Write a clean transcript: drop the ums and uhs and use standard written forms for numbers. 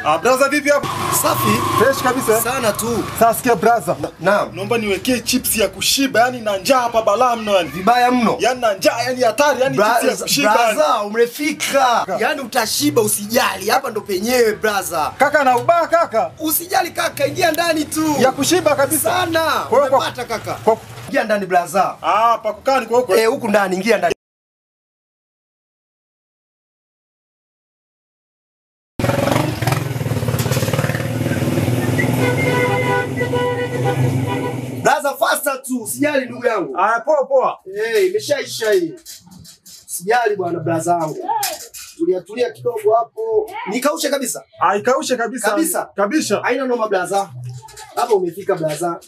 Brother vipi hapo? Safi. Fresh kabisa. Sana tu. Sasa sikia brother. Naam. Naomba niwekee chips ya kushiba, yani na njaa hapa balaa mno yani. Vibaya mno. Yani na njaa, yani hatari, yani chips ya kushiba. Brother, umefika. Yani utashiba usijali. Hapa ndo penyewe brother. Kaka na ubaya kaka. Usijali kaka, ingia ndani tu. Ya kushiba kabisa. Sana. Umepata kaka. Ingia ndani brother. Pa kukaa ni kwa huko. Huku ndani, ingia ndani. Brother faster tu, usijali ndugu yangu. Poa poa. Imeshaisha hii. Usijali bwana brother wangu. Tulia kidogo hapo. Nikaushe kabisa. Ikaushe kabisa. Kabisa. Kabisa. Haina noma brother. Hapo umefika brother.